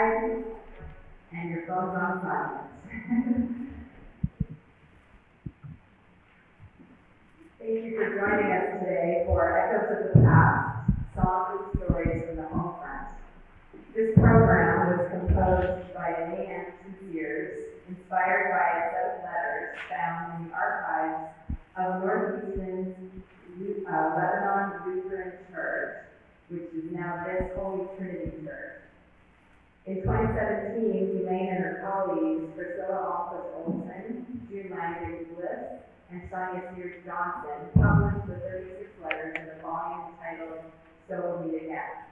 outside and your phone's on silent. Thank you for joining us today for Echoes of the Past, Songs and Stories from the Homefront. This program was composed by May and Sincere, inspired by a set of letters found in the archives of North Easton's Lebanon Lutheran Church, which is now this Holy Trinity Church. In 2017, Elaine and her colleagues, Priscilla Alquist Olson, June Langdon Bliss, and Sonia Sears Johnson published the 36 letters in the volume entitled So We'll Meet Again.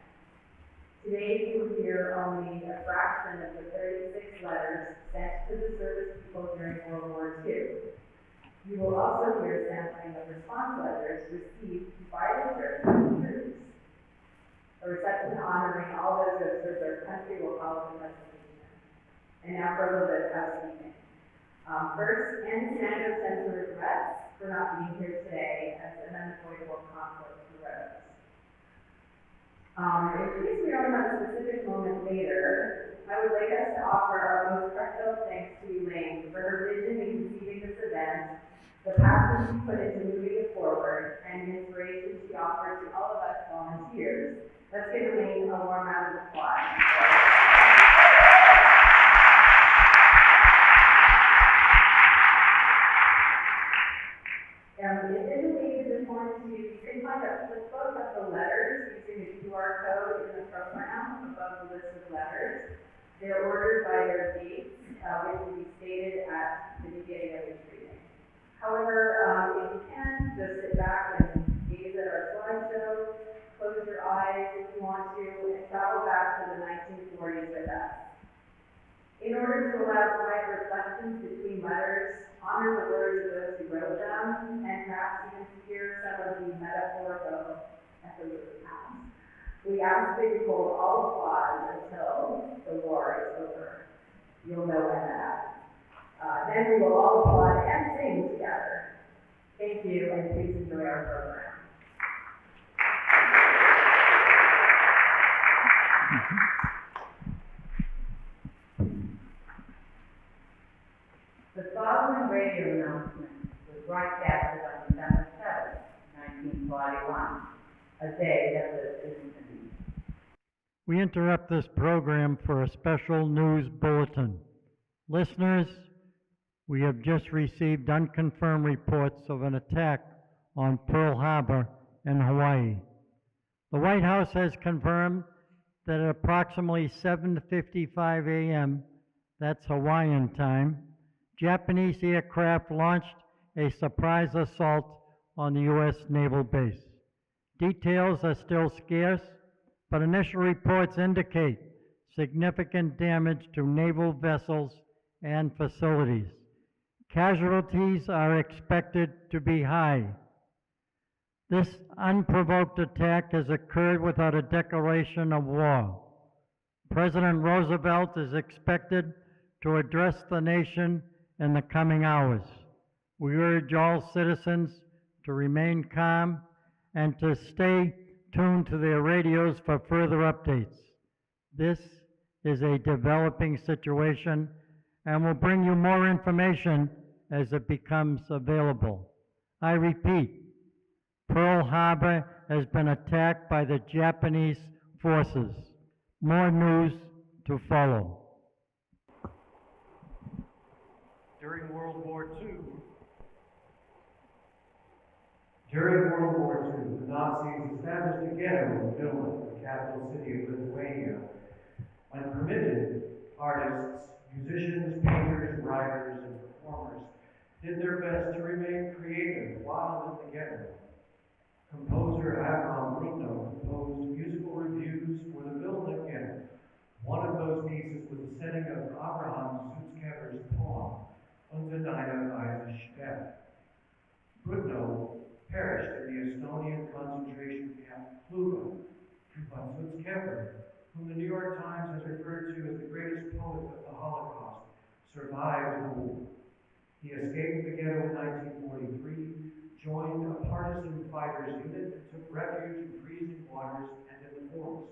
Today you will hear only a fraction of the 36 letters sent to the service people during World War II. You will also hear sampling of response letters received by the church from troops. A reception honoring all those who have served their country will follow the presentation. And now for a little bit of housekeeping. First, Ann Sanders sends her regrets for not being here today as an unavoidable conflict arose. In case we don't have a specific moment later, I would like us to offer our most heartfelt thanks to Elaine for her vision in conceiving this event, the passion she put into moving it forward, and the inspiration she offered to all of us volunteers. Let's give Elaine a warm round of applause. Additionally, it's important you can find a flipbook of the letters using the QR code in the program above the list of letters. They're ordered by their dates, which will be stated at the beginning of each reading. However, if you can, just sit back and gaze at our slideshow, close your eyes if you want to, and travel back to the 1940s with us. In order to allow quiet reflections between letters, honor the words of those who wrote them, and perhaps even hear some of the metaphorical echoes of the past, we ask that you hold all applause until the war is over. You'll know when that happens. Then we will all applaud and sing together. Thank you, and please enjoy our program. The following radio announcement was broadcasted on December 7, 1941, a day that was Easton. We interrupt this program for a special news bulletin. Listeners, we have just received unconfirmed reports of an attack on Pearl Harbor in Hawaii. The White House has confirmed that at approximately 7:55 a.m., that's Hawaiian time, Japanese aircraft launched a surprise assault on the U.S. naval base. Details are still scarce, but initial reports indicate significant damage to naval vessels and facilities. Casualties are expected to be high. This unprovoked attack has occurred without a declaration of war. President Roosevelt is expected to address the nation in the coming hours. We urge all citizens to remain calm and to stay tuned to their radios for further updates. This is a developing situation and will bring you more information as it becomes available. I repeat, Pearl Harbor has been attacked by the Japanese forces. More news to follow. During World War II, the Nazis established a ghetto in Vilna, the capital city of Lithuania. When permitted, artists, musicians, painters, writers, and performers did their best to remain creative while in the ghetto. Composer Avram Brutno composed musical reviews for the Vilna ghetto. One of those pieces was the setting of Abraham Sutzkever's poem, Unter deiner Weise sterb. Brutno perished in the Estonian concentration camp Fluga. But Sutzkever, whom the New York Times has referred to as the greatest poet of the Holocaust, survived the war. He escaped the ghetto in 1943, joined a partisan fighters unit, and took refuge in freezing waters and in the forest.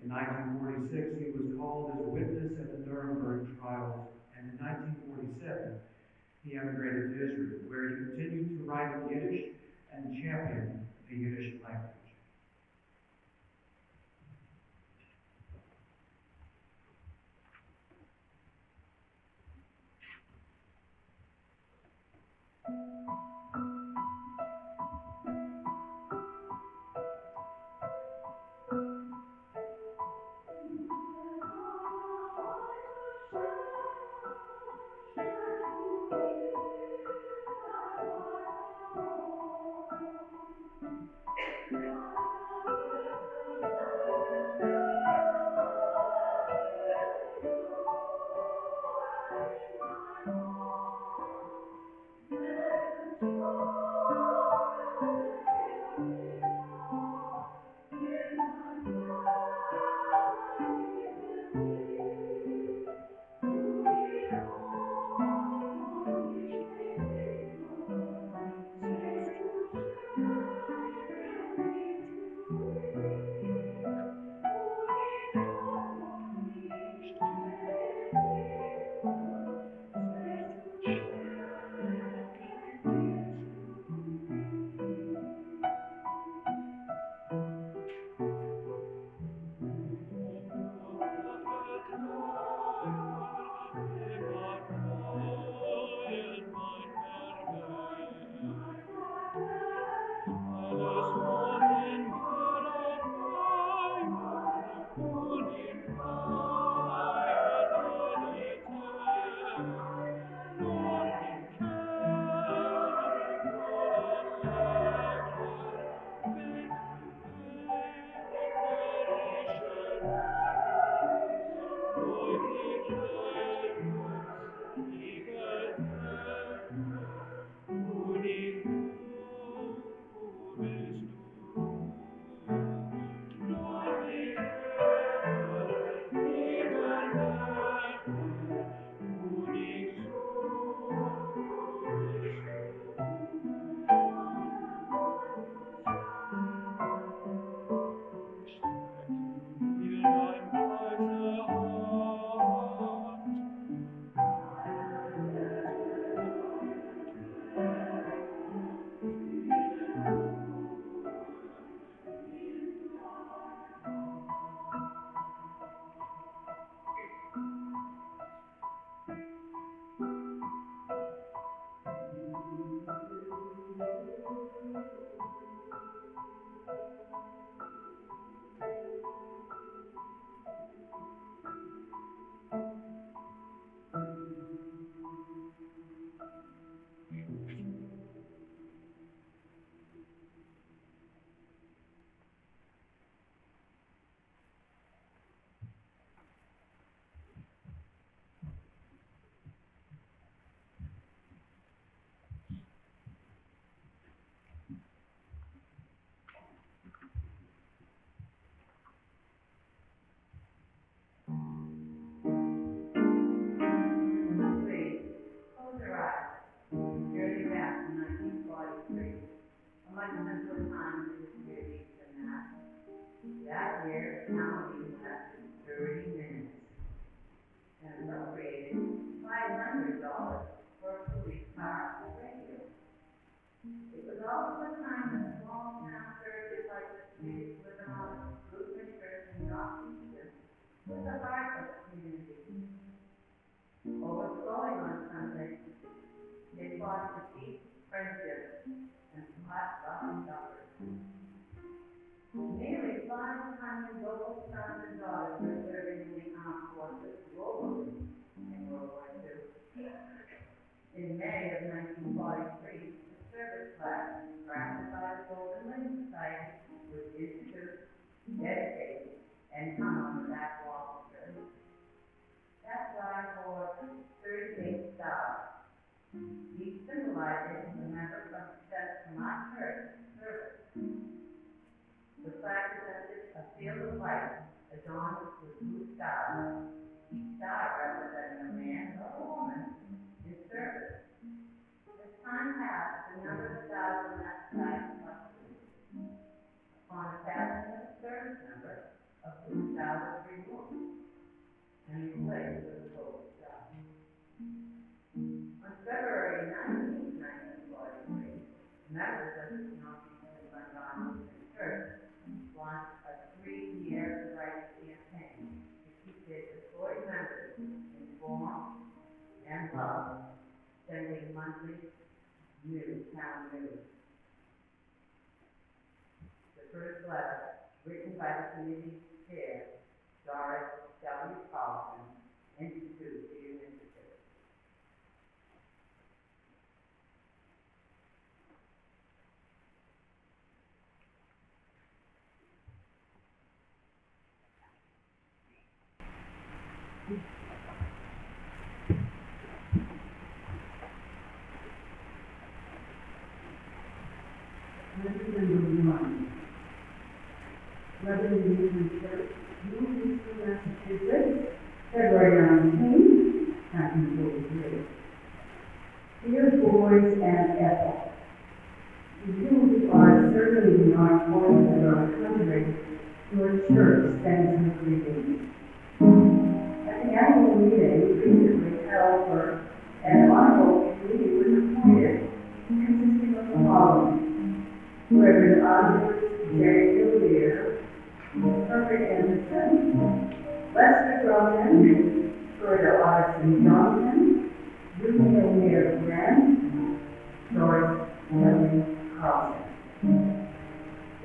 In In 1946, he was called as a witness at the Nuremberg trials, and in 1947, he emigrated to Israel, where he continued to write in Yiddish and champion the Yiddish language. That year, the town of Easton lasted 30 minutes and appropriated $500 for a police car and radio. It was also a time when small town churches like the Swedish Lutheran, Lutheran Church in North Easton was the heart of the community. Overflowing on Sunday, they fostered deep friendships and hot rock suppers. Nearly 500 local sons and daughters were serving in the armed forces globally in World War II. In May of 1943, the service flag, crafted by the Golden Link Society, was introduced, dedicated, and hung on the back wall of the church. That flag bore 38 stars, each symbolizing the member from our church service. The flag presented a field of light adorned with blue stars, each star representing a man or a woman in service. As time passed, the number of stars on that flag fluctuated. Upon the passing of the service number, a blue star Club, sending monthly new town news. The first letter, written by the committee chair, Doris W. Carlson, Institute the Initiative. WWII Church, Easton, Massachusetts, February 19, 1943. Dear boys and Ethel, you are certainly the armed forces of our country. Your church sends you greetings. At the annual meeting recently held for an honorable committee was appointed, consisting of the following: Reverend Anders J. Hillier, Herbert Anderson, Lester Grogan, Florida Arson Johnson, Rupert Mayor Grant, Doris W. Carlson.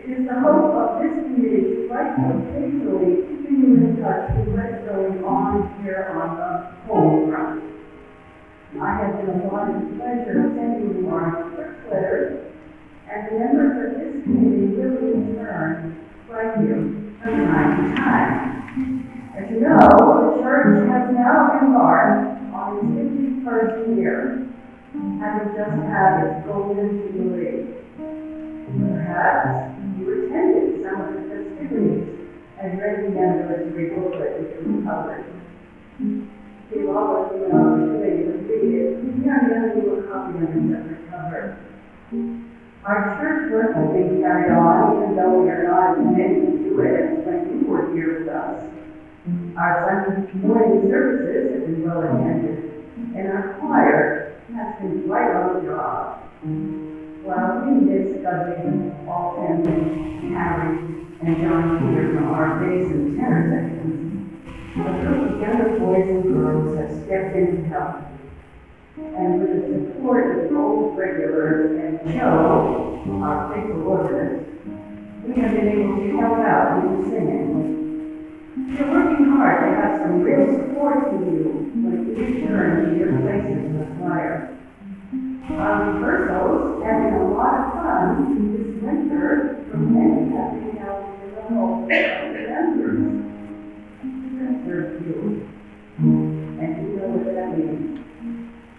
It is the hope of this committee to write occasionally keeping you in touch with what is going on here on the home front. I have been allotted the pleasure of sending you our first letter, and the members of this committee will in turn write you from time to time. As you know, the church has now embarked on its 51st year, having just had its golden jubilee. Perhaps you attended some of the festivities and read the anniversary booklet which was published. If you all of you an opportunity to read it, we have given you a copy on a separate cover. Our church work is being carried on, even though we are not as many to do it as when you were here with us. Our Sunday morning services have been well attended, and our choir has been right on the job. While we discussing Alton, Harry, and John Peter from our bass and tenor sections, a group of younger boys and girls have stepped in to help. And with the support of old regulars and Joe, our faithful organist, we have been able to help out with the singing. We are working hard to have some real support from you when you return to your places in the choir. Our rehearsals have been a lot of fun this winter, for many have been held in the home of the members. To serve you, and you know what that means.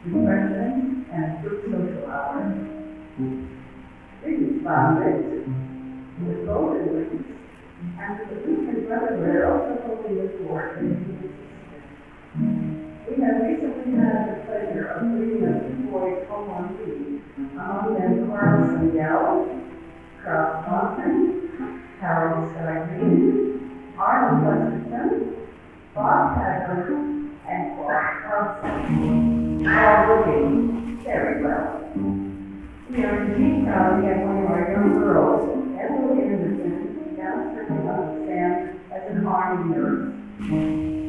Refreshments and group social hours. Students found it with golden wings, and the Lutheran Brotherhood also holding the fort in the We have recently had the pleasure of bringing a few boys home on leave, among them Carl Sandell, Carl Thompson, Harold Skye-Green, Arnold Westerson, Bob Packer, and Clark Carlson, all looking very well. We are indeed proud to have one of our young girls, Emily Anderson, now serving on the stand as an Army nurse.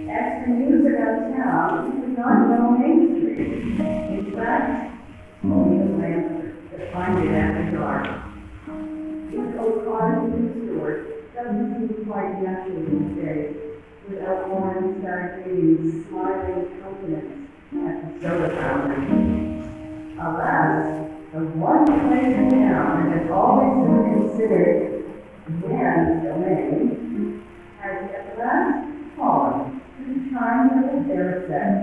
As for news about town, we would not know Main Street. In fact, only the lamp that find it after dark. With O'Connor and Stewart doesn't seem quite natural these days, without Warren Sardini's smiling countenance at the soda fountain. Alas, the one place in town that has always been considered man's domain has at last fallen to the charms of their sex.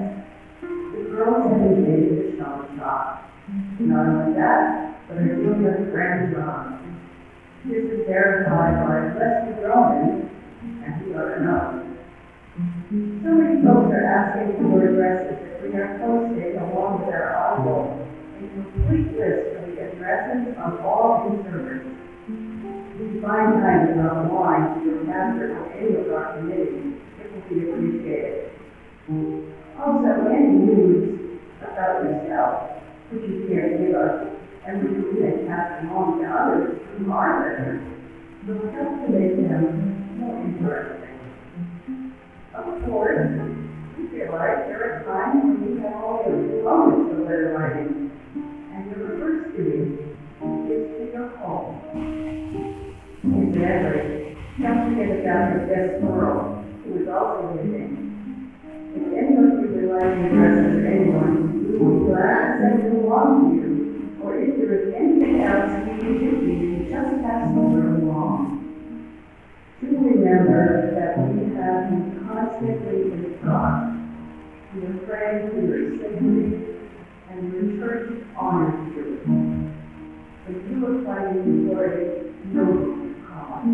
The girls have invaded the shop shop. Not only that, but are doing a grand job. This is verified by Lester Grogan, and we ought to know. So many folks are asking for addresses that we are posting along with our audible a complete list of the addresses of all conservatives. We find time to drop a line to your pastor or any of our committees. It will be appreciated. Also, any news about yourself, which you care to give us, and which we may pass along to others who are listeners, will help to make them more interesting. Of course, we feel like there are times when we have all the letter writing. And your first duty is to go home. Incidentally, don't forget about your best girl, who is also living. If any of you would like to address anyone, we will be glad to send it along to you. Or if there is anything else we can do for you, just pass the word along. Do remember that we have you constantly in thought. We are praying for your safety, and your church honors you. But you are fighting for a noble cause.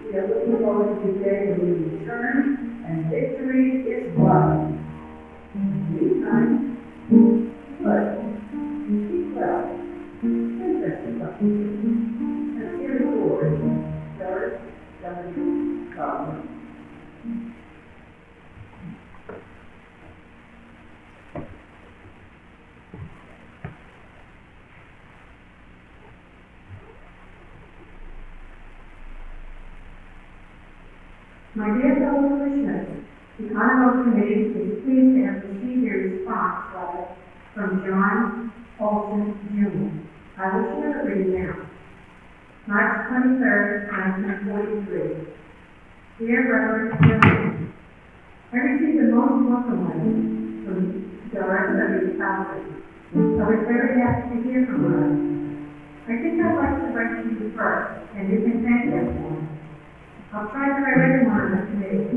We are looking forward to the day when you return, and victory is won. Meantime, but keep well. And best of luck to you. And here is yours, George W. Mulhern. My dear fellow commissioners, the Honorable Committee is pleased to have received a response letter from John Olson, Jr. I will share it with you now. March 23rd, 1943. Dear Reverend John, I received the most welcome letter from Doris W. Thompson. I was very happy to hear from her. I think I'd like to write to you first, and you can thank them for me. I'll try to write everyone on the committee.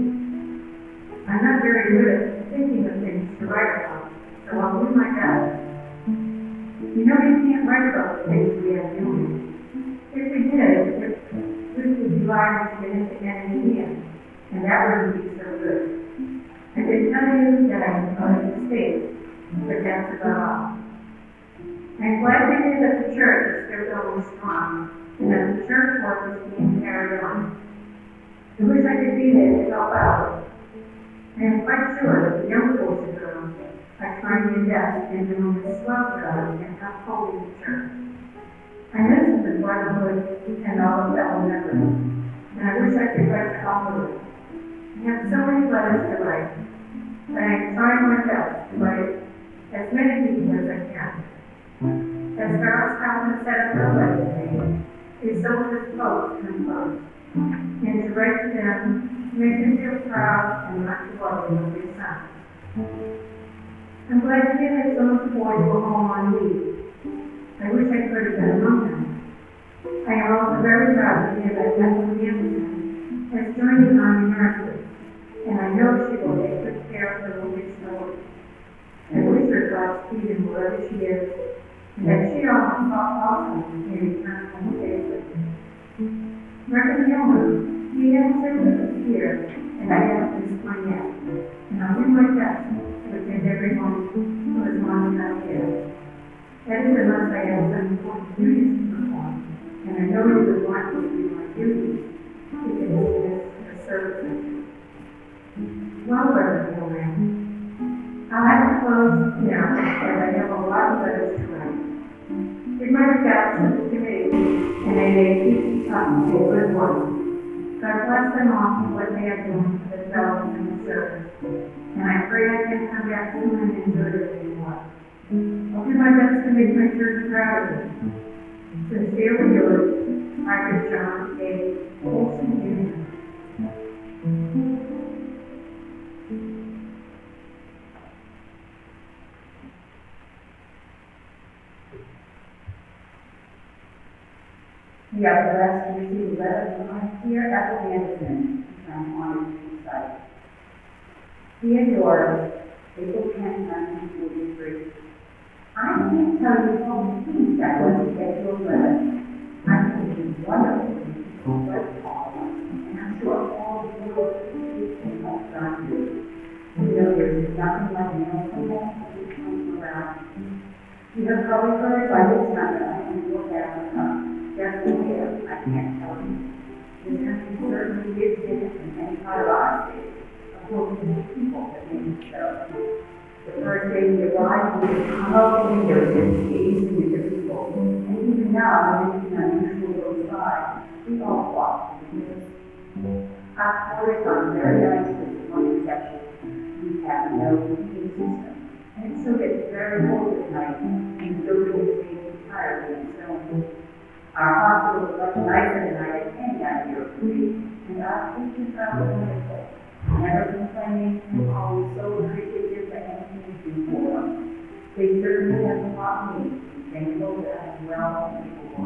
I'm not very good at thinking of things to write about, so I'll do my best. You know you can't write about the things we are doing. If we did, we would be liable to get into enemy hands, and that wouldn't be so good. I can tell you that I'm on a mistake, but that's about all. I'm glad to hear that the church is still going strong, and that the church work is being carried on. I wish I could be there to help out. I am quite sure that the young boys and girls are trying their best in doing a swell job in upholding the church. I mentioned the brotherhood and all of the fellow members, and I wish I could write to all of them. I have so many letters to write, but I am trying my best to write as many people as I can. As Charles Calvin said earlier today, his soldiers vote and vote. And to write to them, to make them feel proud and not to worry when they son. I'm glad to hear that some of the boys were home on leave. I wish I could have been among them. I am also very proud to hear that Ethel Anderson has joined the Army Nurses, and I know she will take good care of the wounded soldiers. I wish her Godspeed in wherever she is, and that she also may return home safely. Reverend Mulhern, he has services here, and I haven't missed one yet. And I'll do my best to attend everyone who is long enough here. That is unless I have some important duties to perform, and I know you would want me to do my duties if it is the services. Well, Reverend Mulhern, I'll have to close now, as I have a lot of letters to write. Give my regards to the committee, and they may keep talking to a good one. God bless them all for what they are doing for the fellows in the service. And I pray I can come back soon and enjoy it anymore. I'll do my best to make my church proud of me. Sincerely yours, Private John A. Olson, Jr. We are blessed to receive a letter from our dear Ethel Anderson, from Honor Site. Dear Doris, April 10, 1943. I can't tell you how pleased I was to get your letter. I think it is wonderful to write all of us, and I'm sure all the boys can help God do. You know there's nothing like mail from home that comes around. You have probably heard by this time that I am North Africa. Just in here, I can't tell you. This country certainly is different from any part of our state, according to the people that make it so. The first day we arrived, we would come out the windows and gaze into the people. And even now, when it's an unusual little side, we all walk to the windows. Our quarters are very nice with one exception. We have no heating system. And so it's very cold Our hospital is much nicer than I had any idea it would be, and our patients are wonderful. Never complaining, always so appreciative for anything we do for them. They certainly have a lot of me, thankful that I'm well able.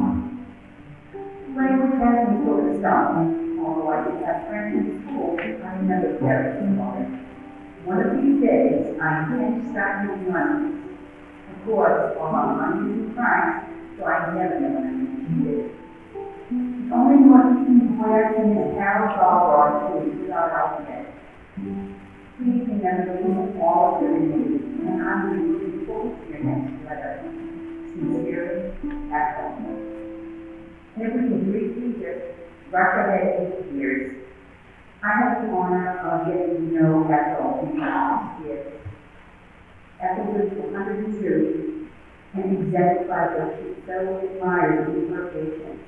Language has me sort of stuck, although I did have friends in school, I never cared about it. One of these days, I intend to start using lessons. Of course, while I'm using Christ, so I never know when I'm needed. The only one who can wear in his Carol Ballrock is without alphabet. Please remember me all of your names, and I'm looking forward to your next letter. Sincerely, Ethel. And if we can briefly just rush ahead 8 years, I have the honor of getting to know Ethel in the last years. Ethel was 102 and exemplified what she so admired in her patients.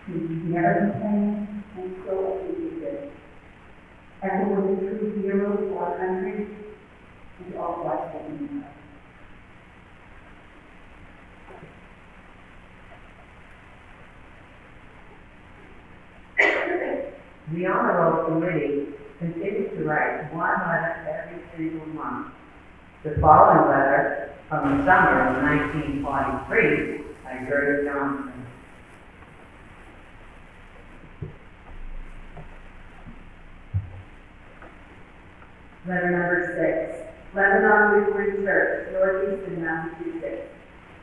She never complained and so appreciative. Ethel was a true hero for our country and all of us that knew her. The Honor Roll Committee continues to write one letter every single month. The following letter from the summer of 1943 by Gertie Johnson. Letter number 6, Lebanon Lutheran Church, North Easton, Massachusetts,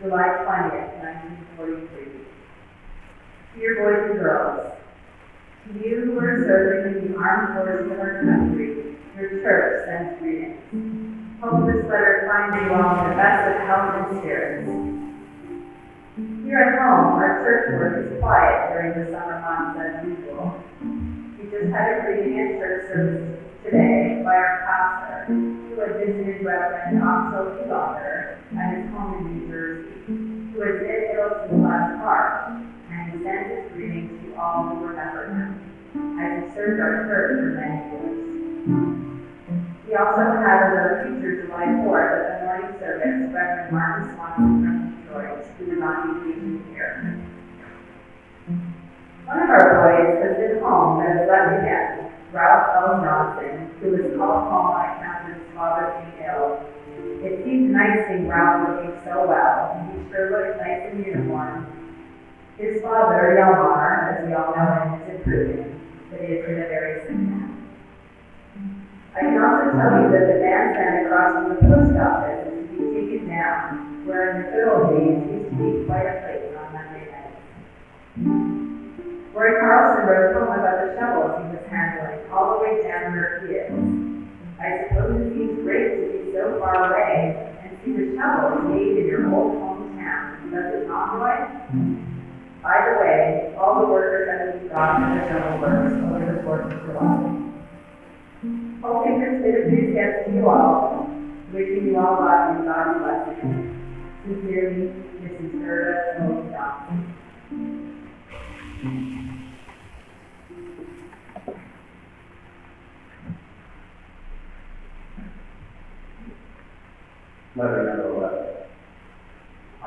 July 20th, 1943. Dear boys and girls, to you who are serving in the armed forces of our country, your church sends greetings. Hope this letter finds you all in the best of health and spirits. Here at home, our church work is quiet during the summer months as usual. We just had a greeting at church service today by our pastor, who had visited Reverend Oxel Elauder at his home in New Jersey, who has been ill since last March, and he sends his greetings to all who remember him, as he served our church for many years. We also have as our feature July 4th at the morning service, Reverend Martin Swanson from Detroit, who is on vacation here. One of our boys has been home but has left again, Ralph L. Johnson, who was called home on account of his father being ill. It seems nice seeing Ralph looking so well. He sure looks nice in uniform. His father, Yelmar, as we all know him, is improving, but he has been a very sick man. I can also tell you that the bandstand across from the post office is to be taken down, where in the good old days used to be quite a place on Monday nights. Roy Carlson wrote a poem about the shovels he was handling all the way down where he is. I suppose it seems great to be so far away and see the shovels made in your old hometown, does it not, Roy? By the way, all the workers that we've got in the shovel works over the course of July. Hoping this bit of news gets to you all. Wishing you all luck and God's blessing. Sincerely, Mrs. Gerda O. Johnson. Letter number 11.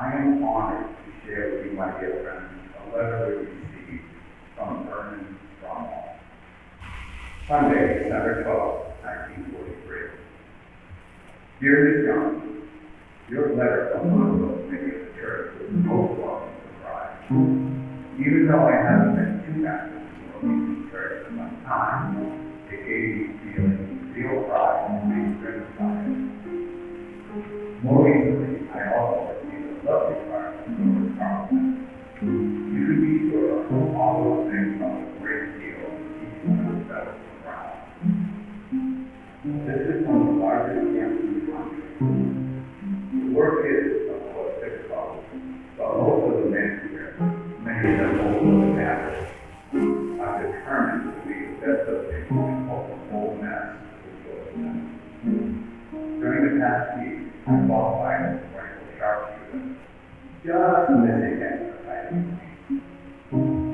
I am honored to share with you, my dear friends, a letter we received from Vernon Stromwell. Sunday, December 12, 1943. Dear Miss Johnson, your letter from one of those many of the church was most welcome surprise. Even though I haven't been too active in the church for some time, it gave me feeling real pride and being driven by it. More recently, I also received a lovely card from George Carlson. You can be sure all those things are a great deal of each one of those. This is one of the largest camps in the country. The work is, of course, difficult, but most of the men here, many of them older than average, are determined to be the best of things and hope the whole mess is good for them. During the past week, I qualified as a rifle sharpshooter, just missing exercise.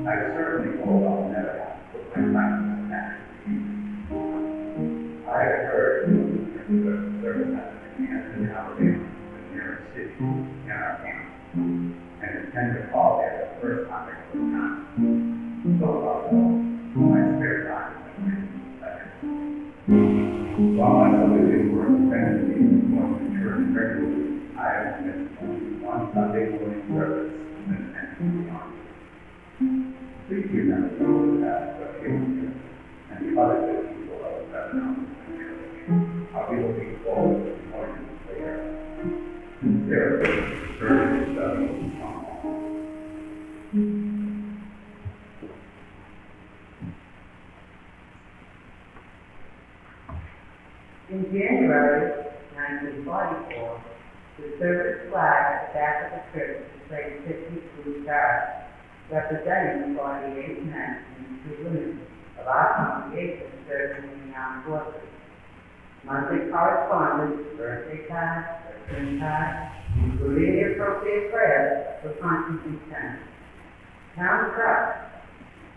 I certainly hope I'll never have to put my practice back. I have heard that service at the Easton, Alabama, the nearest city in our camp, and intend to call there the first time I go had missed only one Sunday morning service and attended the army. Please remember those who have the here and the other good people of the Sebastian church. I'll be looking forward to more news later. Sincerely, Sergeant Sebastian. In January 1944, the service flag at the back of the church displayed 50 blue stars, representing the 48 men and 2 women of our congregation serving in the armed forces. Monthly correspondence, birthday cards, return cards, including the appropriate prayers, were constantly sent. Town Trust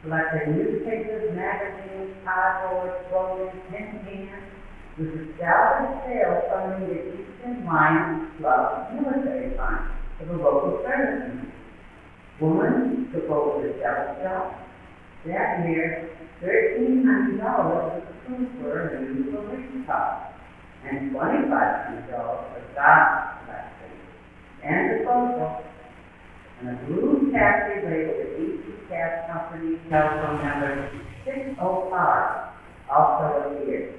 collected newspapers, magazines, cardboard, clothing, tin cans, with the salvage sale funding the Easton Lions Club military fund for the local servicemen. Women took over the shelf shop. That year, $1,300 was approved for a new police car, and $2,500 for stock collection and disposal. And a blue taxi labeled the ECAT company telephone number 605 also appeared.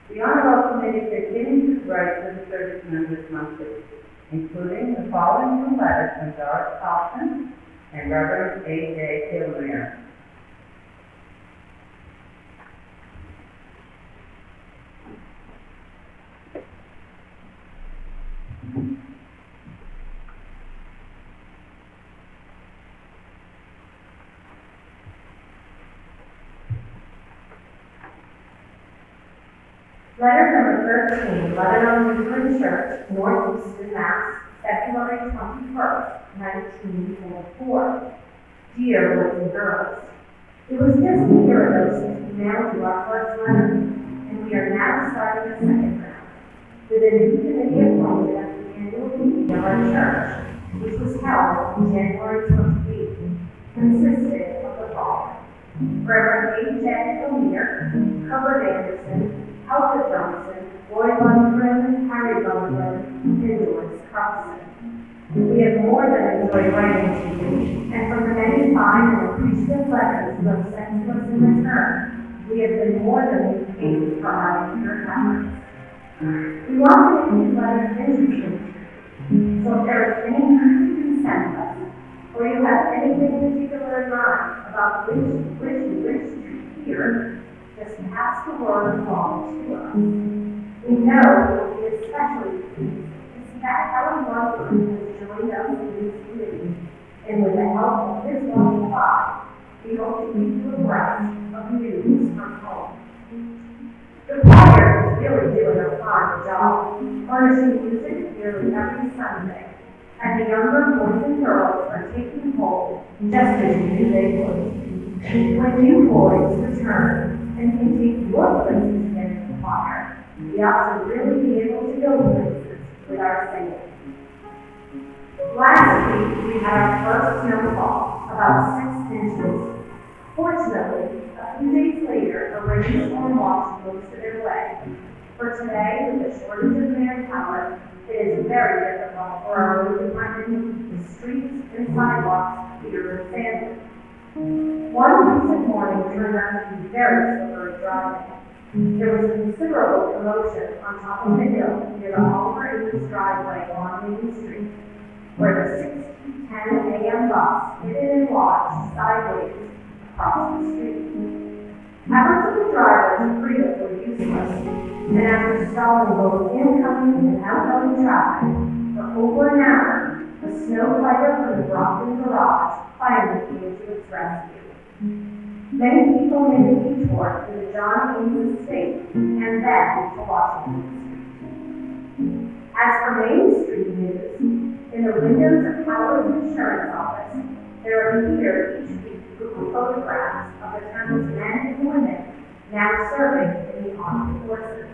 The Honorable Committee continues to write to the service members monthly, including the following 2 letters from Doris Thompson and Reverend A.J. Kilmer. Letter number 13, Lebanon Lutheran Church, North Easton, Mass., February 21st, 1944. Dear boys and girls, it was just a year ago since we mailed you our first letter, and we are now starting the second round, with a new committee appointed at the annual meeting of our church, which was held on January 28th, consisted of the following: Reverend A.J. O'Meara, Hubbard Anderson, Alfred Johnson, Roy Lundgren, Harry Lundgren, and Doris Carlson. We have more than enjoyed writing to you, and from the many fine and appreciative letters you have sent to us in return, we have been more than repaid for our eager efforts. We want to make these letters interesting to you, so if there is any news you can send us, or you have anything particular in mind about which you wish to hear, just pass the word along to us. We know you will be especially pleased to see that Helen Mulhern has joined us in this committee, and with the help of his long five, we hope to keep you abreast of news from home. The choir is really doing a fine job, furnishing music nearly every Sunday, and the younger boys and girls are taking hold just as you knew they would. When you boys return and can take your places again in the choir, we ought to really be able to go places with our singing. Last week, we had our first snowfall, about 6 inches. Fortunately, a few days later, a rainstorm washed most of it away. For today, with the shortage of manpower, it is very difficult for our road department to keep the streets and sidewalks clear of sand. One recent morning turned out to be very slippery driving. There was considerable commotion on top of the hill near the Mulhern driveway on Main Street, where the 6:10 a.m. bus hit and lodged sideways across the street. Efforts of the driver to free it were useless, and after stalling both incoming and outgoing traffic for over an hour, the snow fighter from the Brockton garage finally came to its rescue. Many people made a detour to the John Eames estate and then to Washington Street. As for Main Street news, in the windows of Howard's insurance office, there appear each week group of photographs of the town's men and women now serving in the armed forces.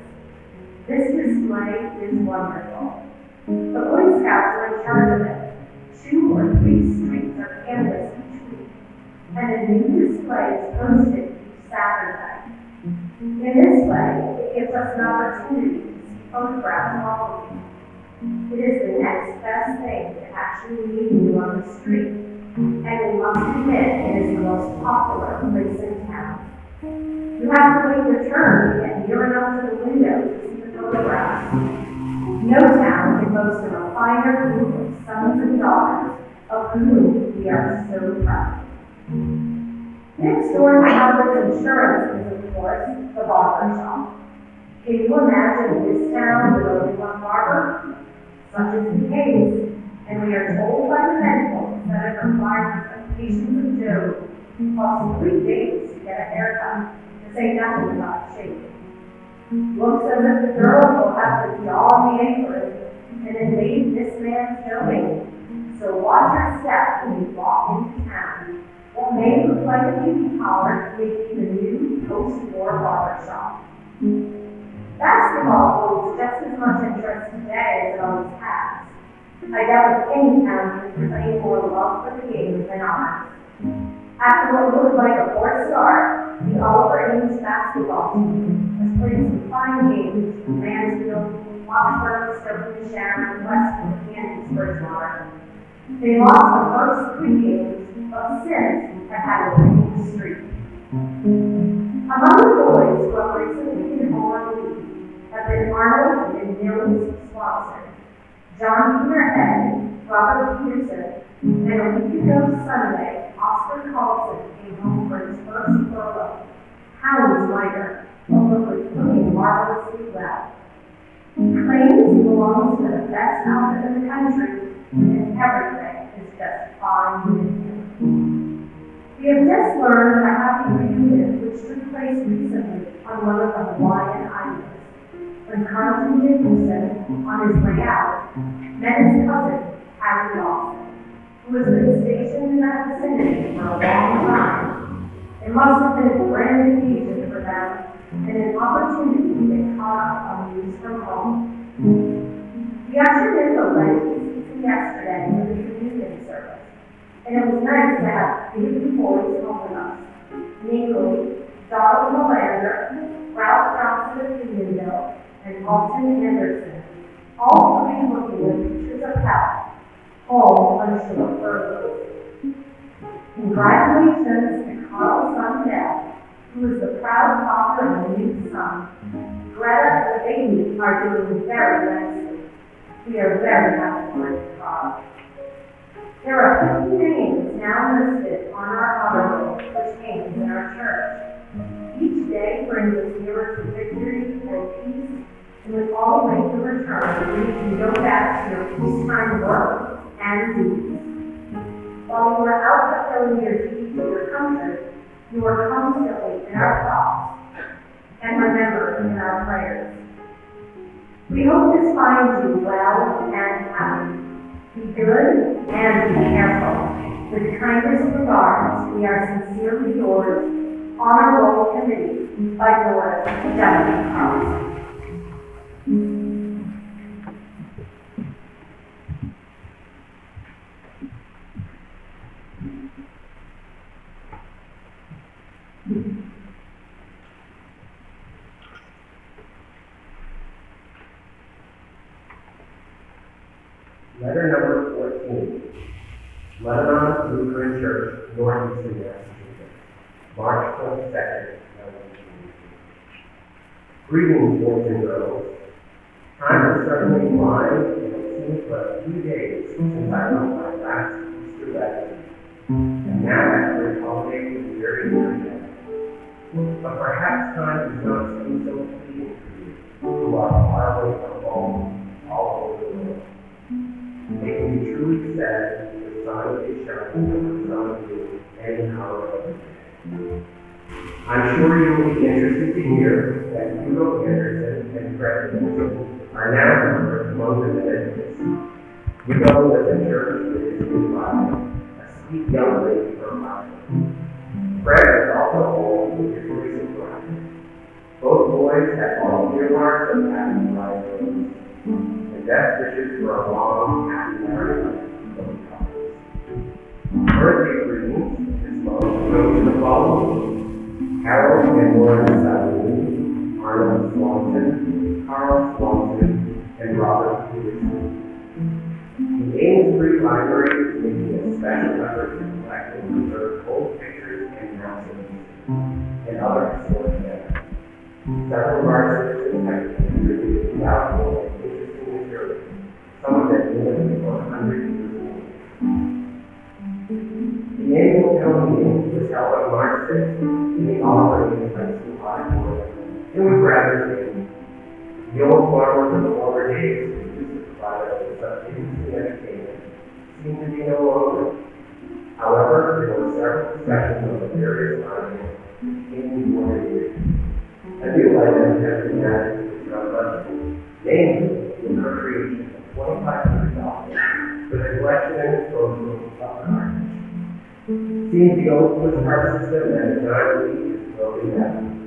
This display is wonderful. The Boy Scouts are in charge of it. 2 or 3 streets are canvassed each week, and a new display is posted each Saturday. In this way, it gives us an opportunity to see photographs of all of you. It is the next best thing to actually meeting you on the street, and we must admit it is the most popular place in town. You have to wait your turn to get near enough to the window to see the photographs. No town can boast of a finer group of sons and daughters of whom we are so proud. Next door to Harvard's insurance is, of course, the barber shop. Can you imagine this town with only one barber? Such is the case, and we are told by the medical that it requires the patients of Job cost 3 days to get a haircut, to say nothing about shaving. Looks as if the girls will have to jaw the apron and invade this man's domain. So watch your step when you walk into town. What may look like a beauty parlor may be the new post-war barber shop. Basketball holds just as much interest today as it always has. I doubt if any town can claim more love for the game than ours. After what looked like a poor start, the Oliver Ames basketball team has played some fine games in Mansfield, Oxford, Stoke Sharon, Westwood, and Bridgewater. They lost the first 3 games, but since have had a winning streak. Among the boys who have recently been on leave have been Arnold and Nils Swanson, John Peter Head, Robert Peterson, and a week ago Sunday, Oscar Carlson came home for his first furlough. Hounds minor, although looking marvelously well. He claims he belongs to the best outfit in the country, and everything is just fine with him. We have just learned of a happy reunion which took place recently on one of the Hawaiian Islands, when Carlton Jacobson, on his way out, met his cousin, Harry Lawson, who has been stationed in that vicinity for a long time. It must have been a grand occasion for them, and an opportunity to get caught up on news from home. We ushered in the ladies yesterday for the communion service, and it was nice to have 3 boys home with us, namely Donald Melander, Ralph Johnson of Unionville, and Alton Anderson, all 3 looking with pictures of health, all on short furloughs. Congratulations to Carl's son Dale, who is the proud father of a new son. Greta and the baby are doing very nicely. We are very happy for his Carl. There are 50 names now listed on our honor roll which hangs in our church. Each day brings us nearer to victory and peace, and with all the ways of return, we can go back to your peacetime work and deeds. While you are out fulfilling your duty to your country, you are constantly in our thoughts and remembered in our prayers. We hope this finds you well and happy. Be good and be careful. With kindest regards, we are sincerely yours, Honor Roll Committee by Doris W. Carlson. Letter number 14. Lebanon Lutheran Church, North Easton, Massachusetts, March 22nd, 1923. Greetings, boys and girls. Time is certainly flying, and it seems but a few days since I wrote my last Easter letter. And now that the holiday is very near yet. But perhaps time does not seem so fleeting for you, who are far away from home, all over the world. It can be truly said, the sun is shining over some of you any hour of the day. I'm sure you will be interested to hear that Hugo Anderson and Fred Anderson are now members among the Mennonites. Hugo was in church with his new father, a sweet young lady from Ireland. Fred was also old with his recent bride. Both boys had volunteer marks of happy lives. Best wishes for a long, happy marriage of the couples. Birthday greetings this month go to the following: Harold and Lauren Sutton, Arnold Swanson, Carl Swanson, and Robert Easton. The Ames Free Library is making a special effort to collect and preserve old pictures and maps of Easton and other historic matters. Several of our citizens have contributed valuable and interesting material, some of it more than 100 years old. The annual town meeting was held on March 6th in the Mulhern High School auditorium. It was rather tame. The old farmers of the former days who used to provide us with such interesting entertainment seemed to be no longer. However, there were several discussions of the various arguments in the former years. A new item has been added to the town budget, namely the appropriation of $2,500 for the collection and disposal of garbage. Seems the old push cart system and the giant leak is slowly happening.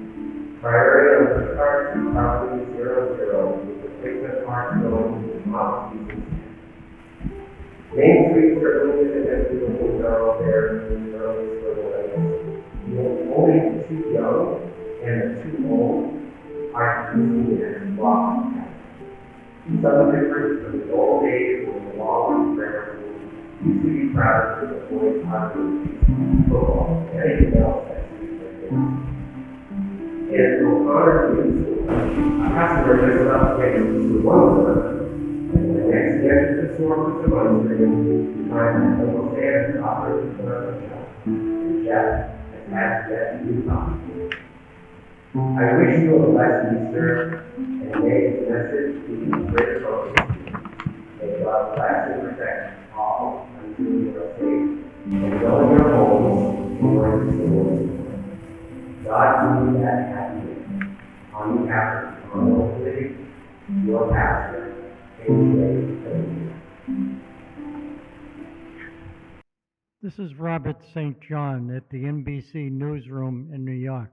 Priority on push carts is probably 0-0, with replacement parts going to the model season. Main Street certainly isn't as beautiful though there in the early spring ways. The only too young and the too old are to be seen as block. Some difference from the old days when the law was grammar school used to be proud of the boys' hockey, football, and anything else that suits their kids. And Mulhern School, a customer just left waiting to one of them, and the next day to the store with some ice cream, we find that Uncle Sam is operating for a shop, and Jeff has had yet to do something. I wish you a blessed Easter, and may this message be a great focus. May God bless and protect all until you are safe, and go in your homes and learn the stories. God give you that happiness. On behalf of Town City, your pastor, A.J. This is Robert St. John at the NBC Newsroom in New York.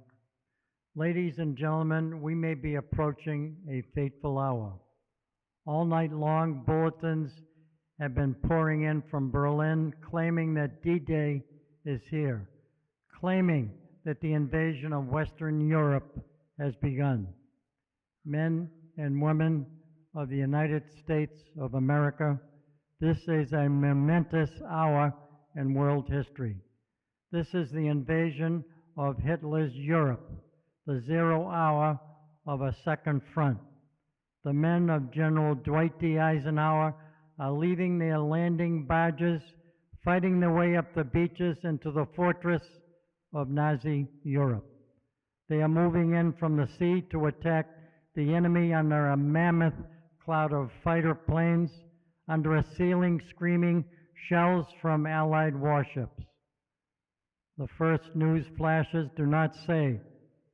Ladies and gentlemen, we may be approaching a fateful hour. All night long, bulletins have been pouring in from Berlin claiming that D-Day is here, claiming that the invasion of Western Europe has begun. Men and women of the United States of America, this is a momentous hour in world history. This is the invasion of Hitler's Europe, the 0 hour of a second front. The men of General Dwight D. Eisenhower are leaving their landing barges, fighting their way up the beaches into the fortress of Nazi Europe. They are moving in from the sea to attack the enemy under a mammoth cloud of fighter planes, under a ceiling screaming shells from Allied warships. The first news flashes do not say,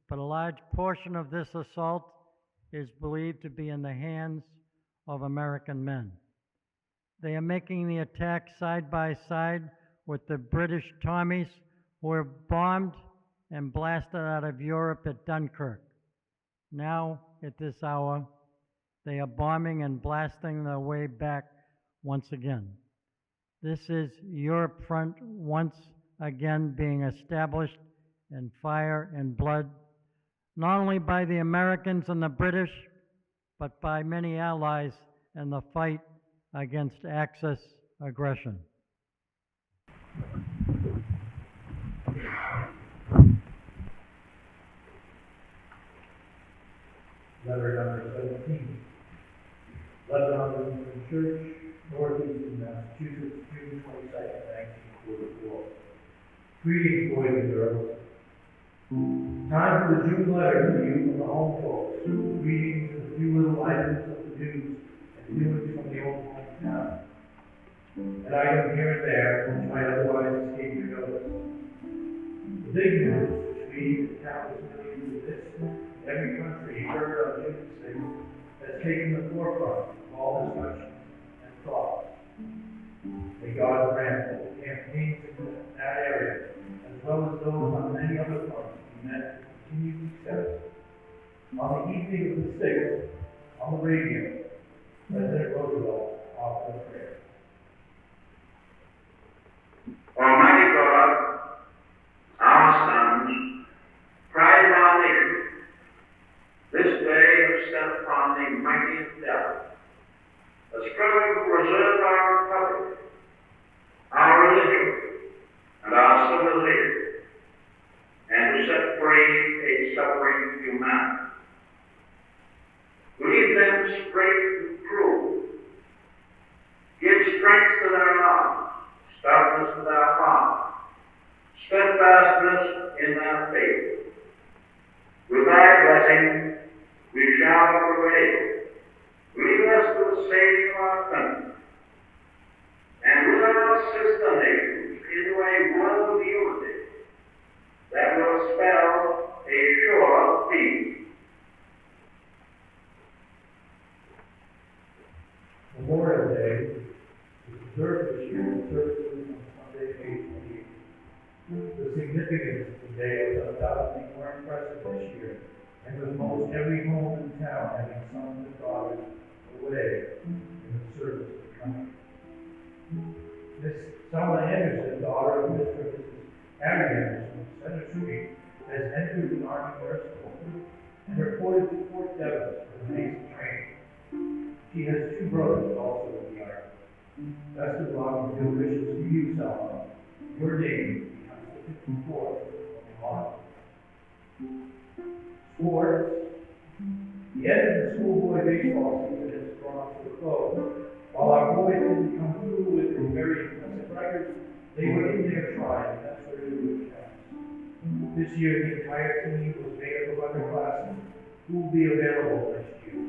but a large portion of this assault is believed to be in the hands of American men. They are making the attack side by side with the British Tommies who were bombed and blasted out of Europe at Dunkirk. Now, at this hour, they are bombing and blasting their way back once again. This is Europe front once again being established in fire and blood, not only by the Americans and the British, but by many allies in the fight against Axis aggression. Letter number 17. Lebanon Lutheran Church, Northeastern Massachusetts, June 22nd, 1944. Greetings, boys and girls. Time for the June letter to you from the home folks. Greetings and a few little items of the news and doings from the old hometown. An item here and there which might otherwise escape your notice. The big news, which we, the countless millions of this and every country heard on June 6th, has taken the forefront of all discussion and thought. May God grant that the campaigns in that area, as well as those on many other fronts, be met with continued success. On the evening of the 6th, on the radio, President Roosevelt offered a prayer. Almighty God, our sons, pride of our nation, this day have set upon the mightiest death struggle to preserve our republic, our religion, and our civilization, and to set free a suffering humanity. Lead them straight and true. Give strength to their arms, stoutness to their hearts, steadfastness in their faith. With thy blessing, we shall prevail. Lead us to the saving of our country, and with our sister nations into a world unity that will spell a sure peace. Memorial Day is observed this year in services on Sunday, May 28th. The significance of the day is undoubtedly more impressive this year, and with most every home in town having sons and daughters away in the service of the country. Miss Selma Anderson, daughter of Mr. and Mrs. Harry Anderson of Center Street, has entered the Army Nurse School and reported to Fort Devens for the basic training. She has two brothers also in the Army. Best of luck and good wishes to you, Selma. Your name becomes the 54th of March. Sports. The end of the schoolboy baseball season has drawn to a close. While our boys didn't come through with a very impressive record, they were in there trying, and that's where it really counts. This year, the entire team was made up of underclassmen who will be available next year.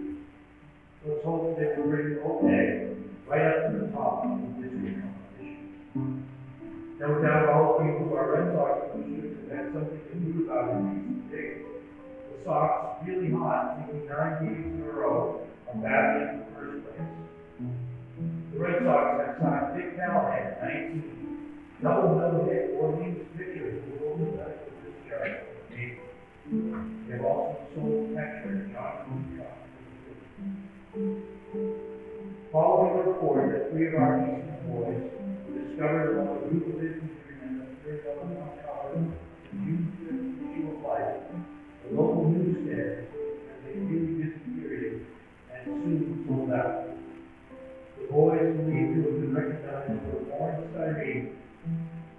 Let's hope they will bring OK right up to the top of the district competition. No doubt all of you who are Red Sox boosters have had something to do about in recent days. The Sox, really hot, taking 9 games in a row, are battling for first place. The Red Sox have signed Dick Callahan, 19, no-hit Orleans pitcher who will be medical discharge from the Navy. They have also sold catcher John Woodcock. Following a report that 3 of our Easton boys were discovered along a group of infantrymen of 3rd Illinois College in June 5th issue of life, the local newsstand has a really busy period and soon sold out. The boys believed to have been recognized for Lawrence Cyrene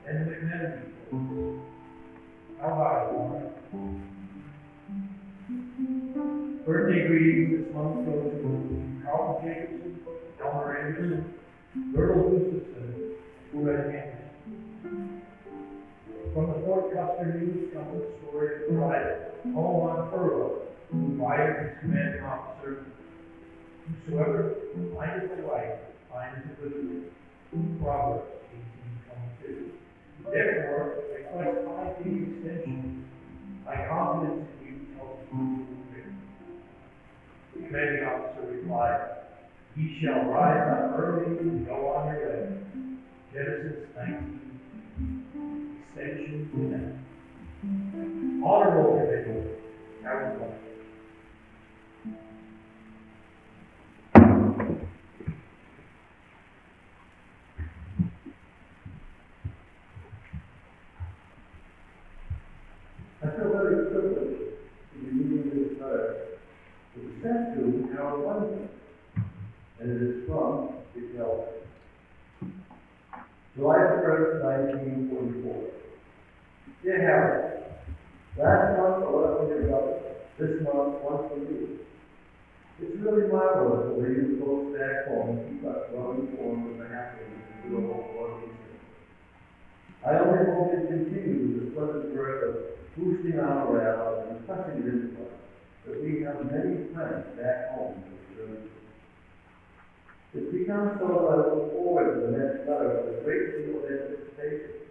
and the McMenemy boys. How about it, Lauren? Birthday greetings this month go to Carlton Jacobson, Elmer Anderson, Bertle Gustafson, and Fred Anderson. From the Fort Custer News comes the story of Private home on furlough, who fired his commanding officer. Whosoever findeth a wife finds a good thing. Proverbs 18:22. Therefore, request 5 days extension. My confidence in you tells me you will win. The commanding officer replied, Ye shall rise up early and go on your way. Genesis 19. Extension to that. Honorable individual, Harold White. I feel very privileged to be reading this letter. It was sent to Harold White, and it is from the Kelly. July 1st, 1944. Dear Harold, last month I wrote for your brother. This month, one for you. It's really marvelous the way you folks back home keep us well informed of the happenings in the local Easton. I only hope it continues the pleasant work of boosting our morale and impressing it into us that we have many friends back home in the journey. It's become so that I look forward to the next letter with a great deal of anticipation.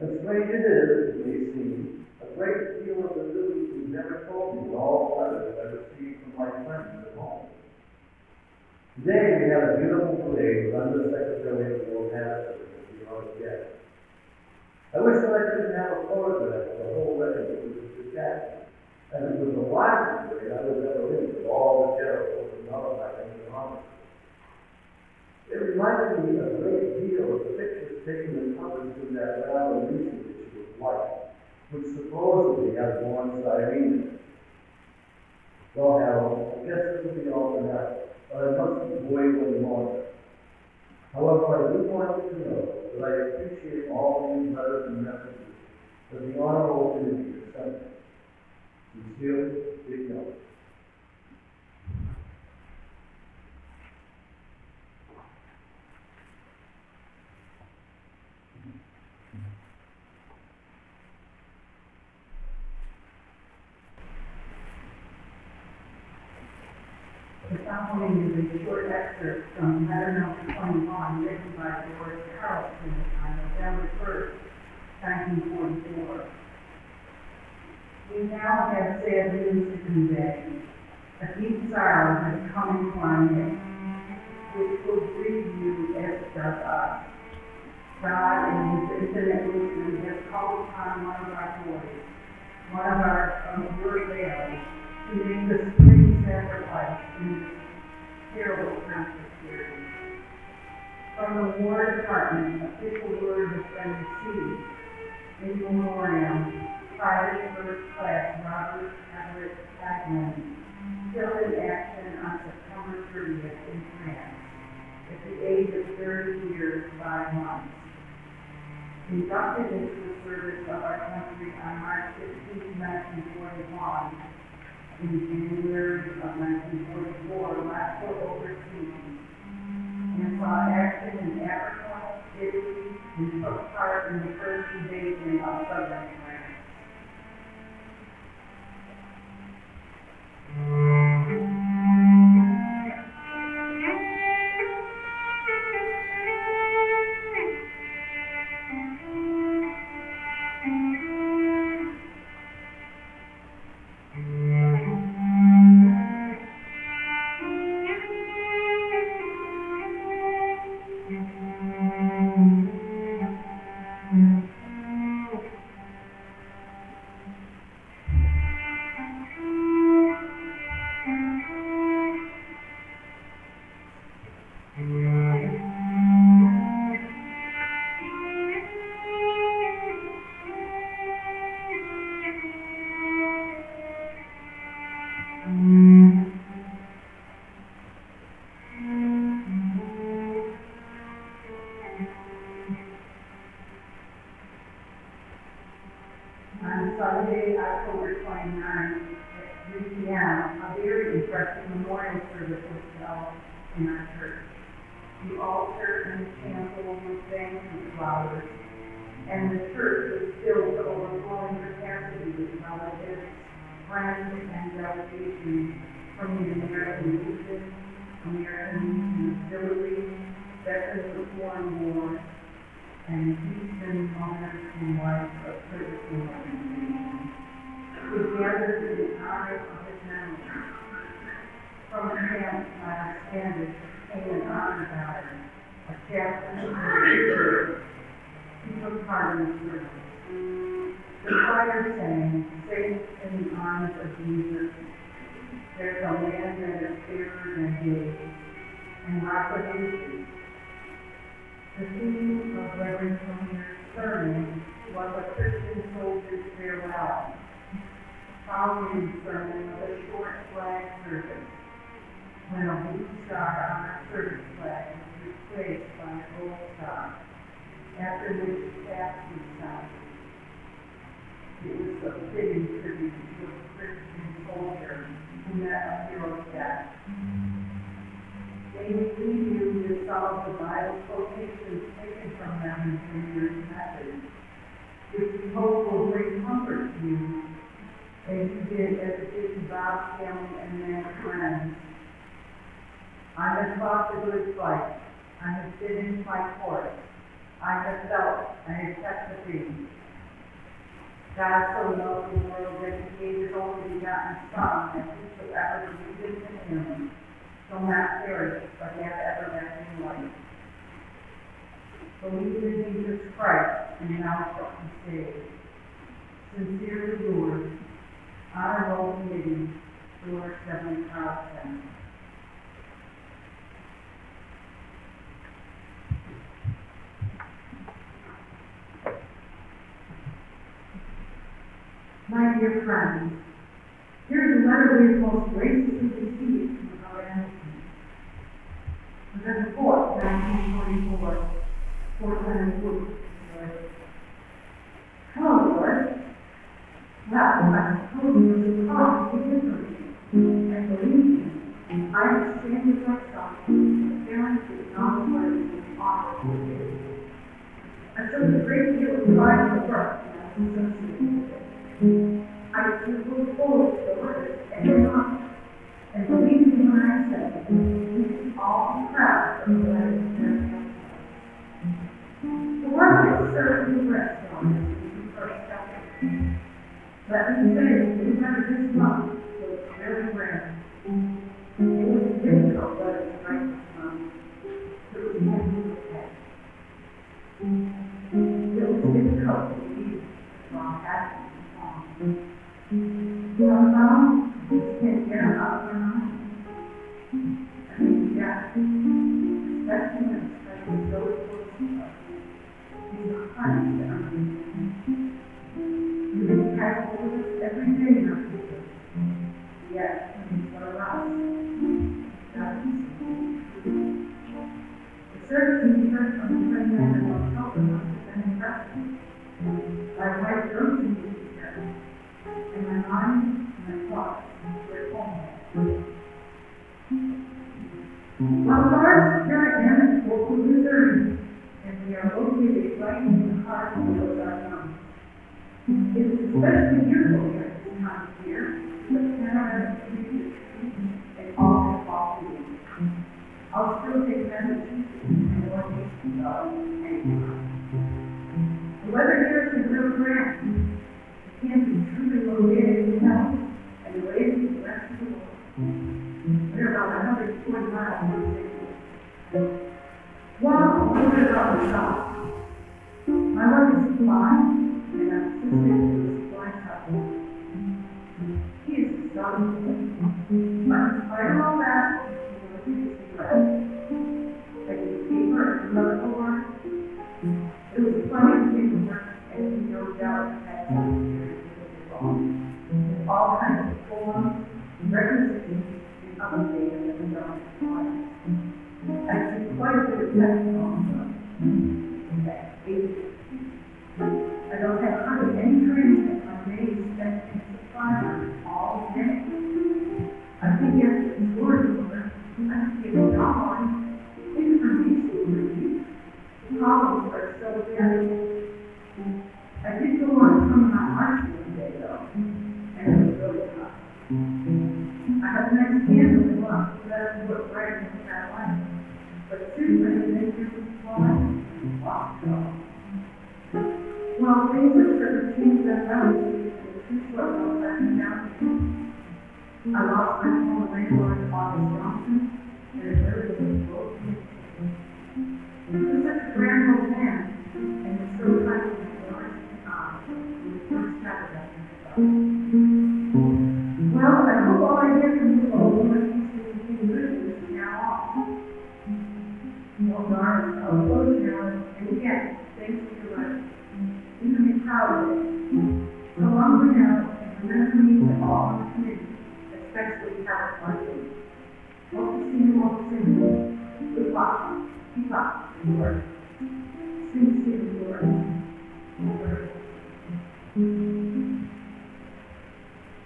And strange it is, it may seem, a great deal of the news you've never told me all the letters I received from my friends at home. Today we had a beautiful parade with Undersecretary of War Hannaford as the honored guest. I wish that I could have a photograph of the whole regiment with the cat, and it was the largest parade I was ever in with all the generals and other items and honors. It reminded me a great deal of the pictures taken in public in that rather recent issue of Life, which supposedly has Lawrence Cyrene in it. Well, Harold, I guess this will be all for now. but I must wait any longer. However, I do want you to know that I appreciate all these letters and messages that the honorable committee has sent me. Sincerely, Dick Young. The following is a short excerpt from letter number 21, written by George Carlson on November 1st, 1944. We now have sad news to convey. A deep sorrow has come into our midst, which will grieve you as it does us. God, in His infinite wisdom, has called upon one of our boys, one of your veils, to make the supreme sacrifice in this terrible conflict series. From the War Department, official word has been received. In memoriam, Private First Class Robert Everett Bagman, killed in action on September 30th in France, at the age of 30 years, 5 months. Inducted into the service of our country on March 15, 1941, in January of 1944, left for overseas, and saw action in Africa, Italy, and took part in the first invasion of southern France. On Sunday, October 29th, at 3 p.m., a very impressive memorial service was held in our church. The altar and the chancel were banked with flowers, and the church was filled to overflowing capacity with relatives, friends, and delegations from the American Legion, American Legion Auxiliary, Veterans of Foreign War, and Easton Mulhern and wife of Tricentennial organization. We gathered in honor of his memory. From the camp, my standard came an honor guard, a chaplain, and a teacher. He took part in the service. The choir sang, "Safe in the arms of Jesus." There's a land that is fairer than his, and lots of ages. The theme of Reverend Mulhern's sermon was a Christian soldier's farewell. Following the sermon was a short flag service, when a blue star on our service flag was replaced by a gold star, after which the caps was sounded. It was a fitting tribute to a Christian soldier who met a hero's death. May we leave you with some of the Bible quotations taken from them in Premier's message, which we hope will bring comfort to you, as you did as it did to Bob's family and many friends. I have fought the good fight. I have finished my course. I have felt, I have kept the faith. God so loved the world that He gave His only begotten Son, that whosoever believes in Him shall not perish, but have everlasting life. Believe in Jesus Christ, and thou shalt be saved. Sincerely yours, Honorable Committee, George W. Carlson. My dear friends, here's a letter we have most graciously received from our Anderson. I understand with my son, the parents did not work in the office with you. I took a great deal of pride in the work and I was associated with it. I look forward to the letters every month, and believe me when I say, we can all be proud of the letters in their hands. The work is certainly rests on us when we first step in. Let me say, the letter this month was very rare. It was a difficult letter to write this month. It was heavy to pay. It was difficult to read while having it on. Somehow, you can't get them out of your mind. I mean, yeah, especially when it's like so close to us. It's hard to understand. You can catch hold of us every day now. Yes, when it's our lives. That is the certainty you heard from the friend that I was helping must have been impressive. My wife wrote to me here, and my mind and my thoughts were home. Well, Lawrence, here I am at Local Lutheran, and we are located right in the heart of the Ozark. It is especially beautiful here at this time of year, with panoramic views and all the fall leaves. I'll still take Massachusetts and Northeast anytime. The weather here has been real grand. It can be truly located in town and related to the rest of the world. We're about 140 miles from the city. Well, a little bit about myself. My work is supply, and I'm assistant to the supply company. He is the son of the but in spite of all that, he was a cigarette. I did paper and medical work. It was plenty of paperwork, and he no doubt had some experience with it all. With all kinds of forms, requisitions, and other data that we don't require. I did quite a bit of testing also. I don't have hardly any training that my days spent in supply all day. I think after the story over, I could get a job on information review. The problems are so varied. I did go on 20-mile march one day though, and it was really tough. I have a nice candle in luck, so that's what right in Carolina. But seriously, the nature of supply, lost it all. Well, things have certainly changed that route in the two short months I've been down here. I lost my former landlord, August Johnson, and it really was a both. He was such a grand old man, and was so kind to my daughters and I when we first started that kind. Well, I hope all I hear from you all will let you see the good from now on. Well, darn, I'll close now, and again, thanks for your letter. You can be proud of it. So long for now, and remember me to all on the committee, especially California. Hope to see you all soon. Good luck. Keep up your work. Sincere work.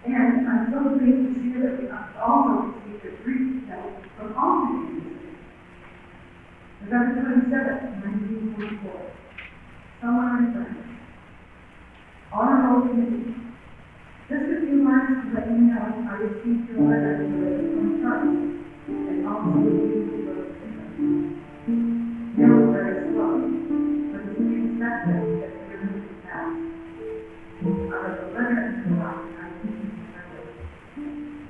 And I'm so pleased to share that we also received a brief note from all communities. November 27th, 1944. Someone in friends. Honorable Committee. Just a few words to let you know I received your letter from Charles, and also you wrote to them. It was very slow, but it's to be expected that the review is passed. Out of the letter and the box, I think you can remember.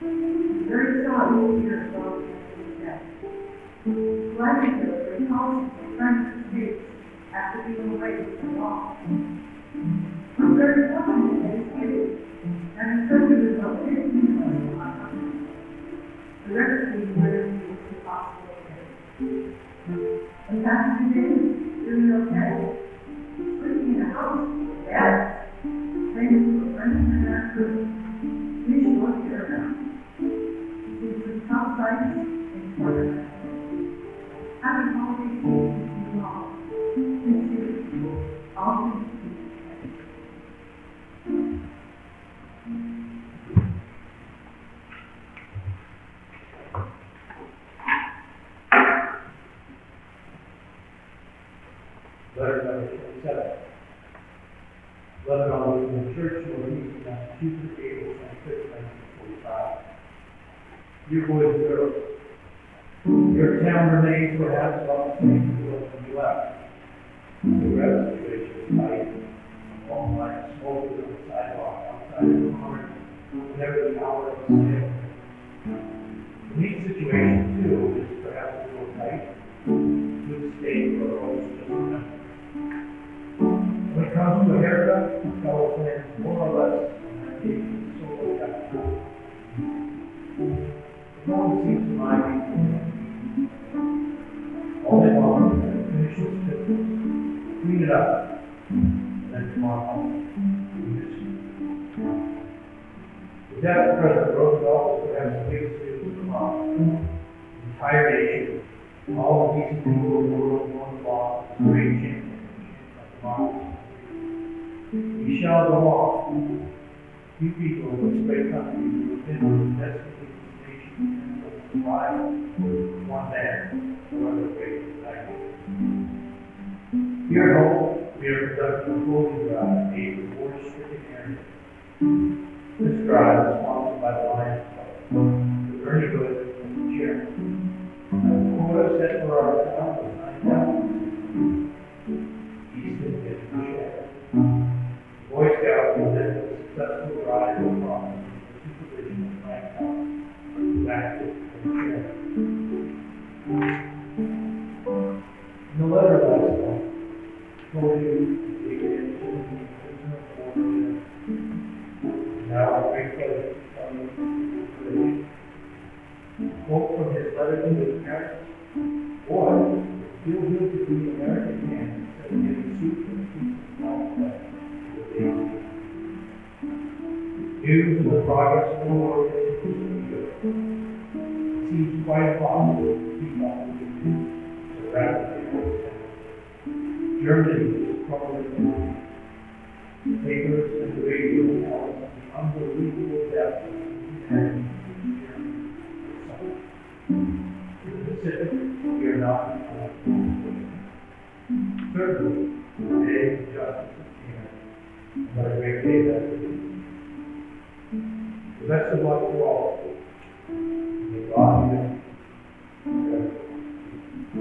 I'm very sorry to hear about the death. Legislature recalls the French states after being away for so long. I'm very fortunate that he's here, and I'm sure he was about 15 months on. The rest of the year is impossible today. The past 2 days, doing okay. Sleeping in a house, bad. Thanks to a friend and our group. We should look here around. See some top sites in Florida. Happy holidays to you all. Sincerely, all things. Church of Easton, Massachusetts, April 26, 1945. Dear boys and girls, your town remains perhaps about the same as when you left. The rest situation is tight. Long line of smokers on the sidewalk outside the corner, whenever the hour of sale. The neat situation, too, is perhaps a little tight. Good state for always just remember. When it comes to a haircut, fellow plans more or less on that day solo cut. No one seems to mind me. All day long, finish this business, clean it up, and then tomorrow home. The death of President Roosevelt was perhaps the biggest news of the month. The entire nation, all the decent people in the world going along with the great champion of democracy. We shall go on. You people in this great country who have been the best of this nation and will survive one man, whoever great idea. Here at home, we are conducting a voting drive in aid of war-stricken areas. This drive is sponsored by the Lions Club, with Ernie Good as the chairman. The quota set for our town was 9,000. Easton is the share. Boy Scouts presented a successful drive across the supervision of Frank House, who acted as chairman. In the letter last night, I told you to take it into the prisoner of war. Now I'm great pleasure to tell you the quote from his letter to his parents. Boy, it feels good to be an American man instead of getting sued for the people of my news of the progress of the war continues to be good. It seems quite impossible to keep up with the news so rapidly as Germany is crumbling. Papers and the radio tell us the unbelievable depth of the German. In the Pacific, we are not alone. Certainly, the day of justice is here. What a great day that will be. The best of luck to all of you. May God be with you.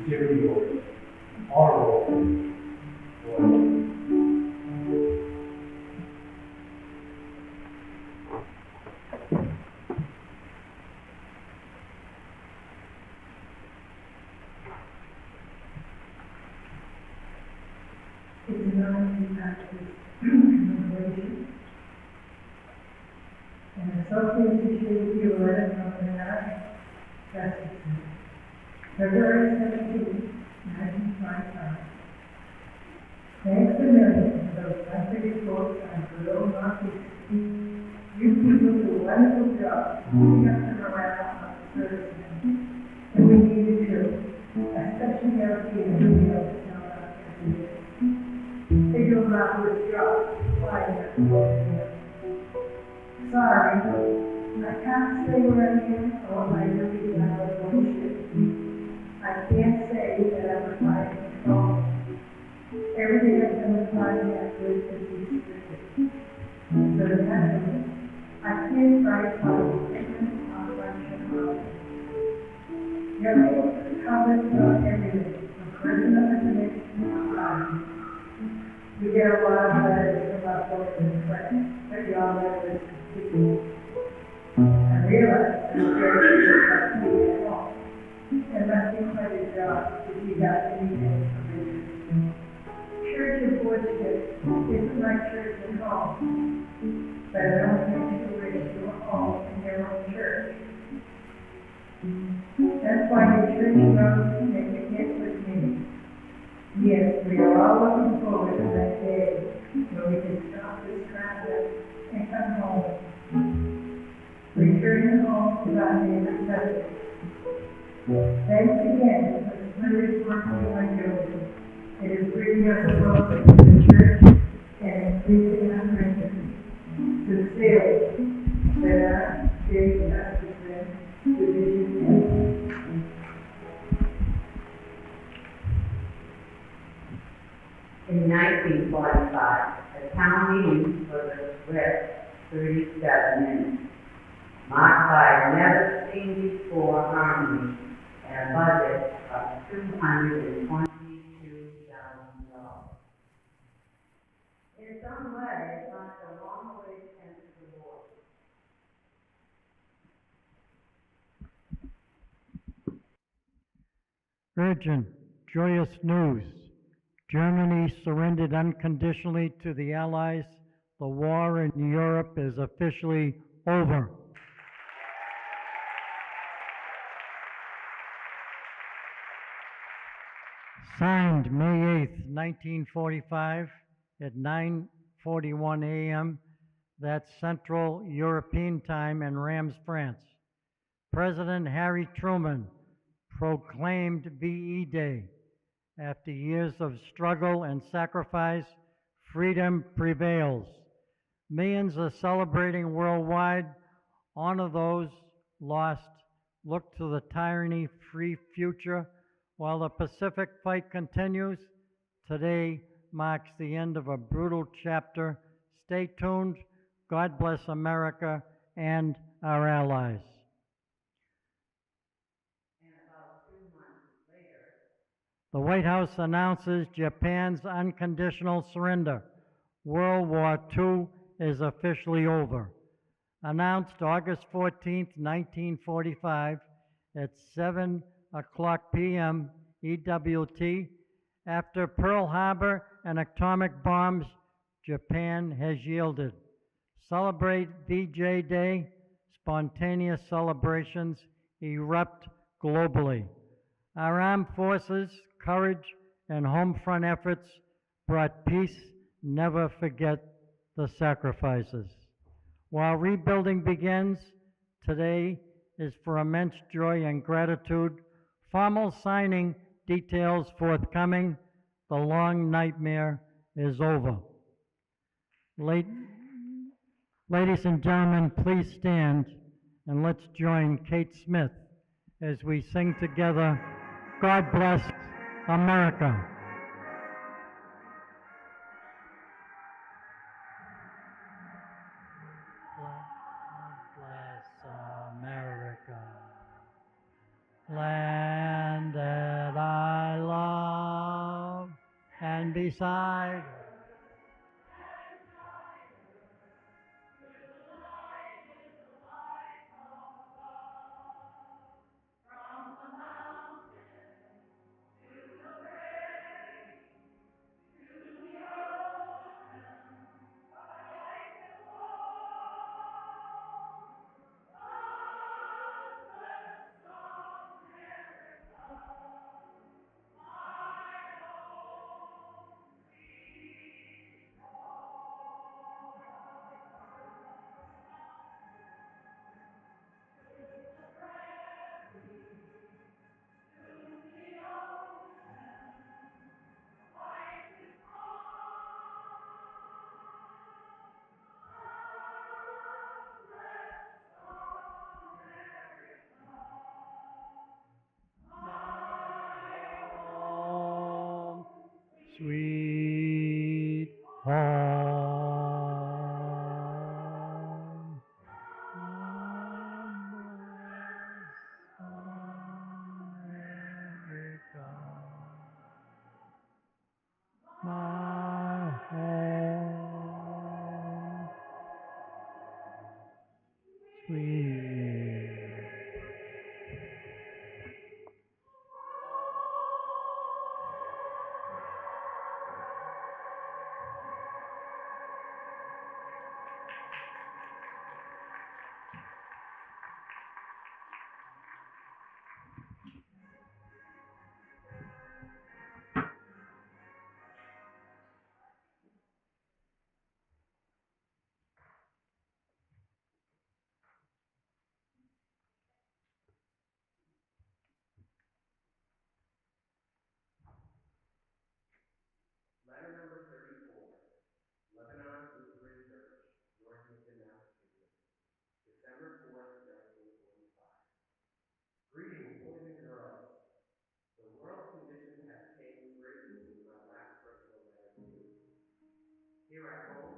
Sincerely yours, honorable Lloyd. It's an honor to practice immigration. And the Associate Security Bureau of the Justice, February 17, 1955. Thanks a million for those country reports on rural Northeast. You people do a wonderful job keeping up the morale of the servicemen. And we need it too, especially our people who help us know about every day. They do a marvelous job. Why not? Sorry, I can't say where I am or my really loud bullshit. I can't say that I'm applying control. Everything I've been applying that good is restricted. So naturally, I can't write about different operational. You're able to comment on everything, from personal information to crime. We get a lot of letters from our folks and friends, but y'all letters to people. I realize that very few of me at all. It must be quite a job if you got anything from it. Church of worship isn't like church at home, but I don't think you raise your home in your own church. That's why the church knows that you get with me. Yes, we are all looking forward to that day when we can stop this traffic and come home. Returning home to our neighbor's husband. Thanks again for the splendid work you are doing. It is bringing us closer to the church and increasing our friendship. Sincerely, Sarah J. Sebastian, Division M. In 1945, a town meeting was a swift 37 minutes, marked by never-seen-before harmony and a budget of $222,000. In some ways, marked a long-awaited sense of reward. Urgent, joyous news. Germany surrendered unconditionally to the Allies. The war in Europe is officially over. Signed May 8th, 1945 at 9:41 a.m. That's Central European Time in Reims, France. President Harry Truman proclaimed VE Day. After years of struggle and sacrifice, freedom prevails. Millions are celebrating worldwide. Honor those lost. Look to the tyranny-free future. While the Pacific fight continues, today marks the end of a brutal chapter. Stay tuned. God bless America and our allies. And about 2 months later, The White House announces Japan's unconditional surrender. World War II is officially over. Announced August 14th, 1945 at 7:00 p.m. EWT. After Pearl Harbor and atomic bombs, Japan has yielded. Celebrate VJ Day. Spontaneous celebrations erupt globally. Our armed forces, courage, and home front efforts brought peace. Never forget the sacrifices. While rebuilding begins, today is for immense joy and gratitude. Formal signing details forthcoming. The long nightmare is over. Ladies and gentlemen, please stand and let's join Kate Smith as we sing together, God Bless America. God bless America, land that I love, and beside sweet home. America, my home, sweet. Letter number 34, Lebanon Lutheran Church, North Easton, Massachusetts, December 4th, 1945. Greetings, boys and girls. The world conditions have changed greatly since my last personal letter to you. Here at home,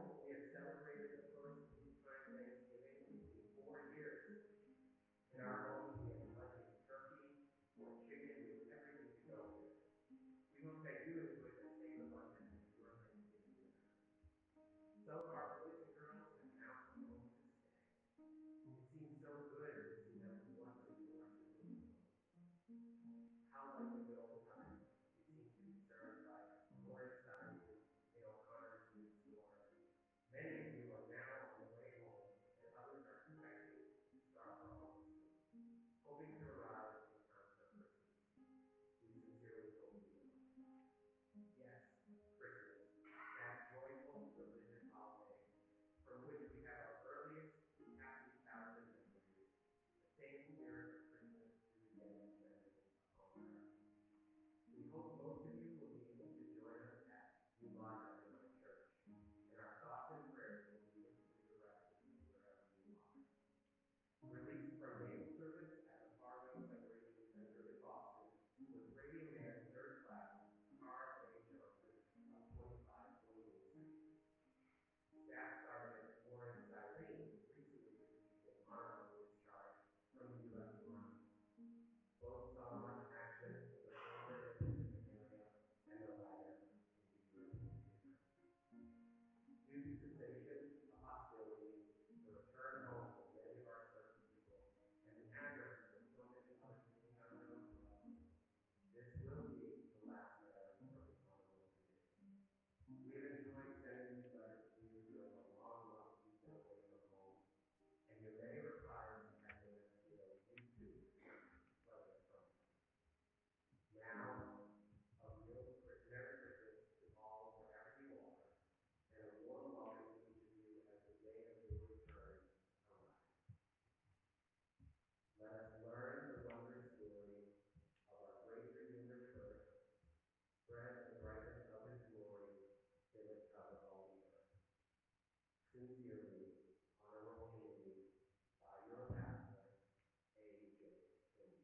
some of our boys and girls have now come home to stay. It seems so good to see them wondering for us in the world. How like the good old times, you seem to be stirred by glorious sounds in O'Connor's new store. Many of you are now on the way home, and others are expecting to start for home soon, hoping to arrive in time for Christmas. We sincerely hope you will. Yes, Christmas, that joyful religious holiday, from which we have our earliest happy childhood memories. The same spirit of Christmas is again extended upon earth. We hope most of you will be able to join us at WWII Church, and our thoughts and prayers will be with you directly wherever you are. Released from naval service at the Farway Recreation Center in Boston was Radio Man's third class, Carl A. Johnson, of 2528. Staff Sergeant Warren Cyrene recently received an honorable discharge from the U.S. Army. Both saw much action in the former in the Pacific area and the latter in the European theater. Due to cessation of hostilities, the return home of many of our service people, and the addresses of so many others being unknown to us, this will be the last letter from the honorable condition. We have enjoyed sending these letters to you during the long months you've been away from home, and your many replies have made us feel you too pleasure from us. Now, a real Merry Christmas to all wherever you are, and a warm welcome to each of you as the day of your return arrives. Let us learn the wondrous story of our great Redeemer's birth, spread the brightness of his glory till it cover all the earth. Sincerely, honorable community, by your pastor, A.J. King.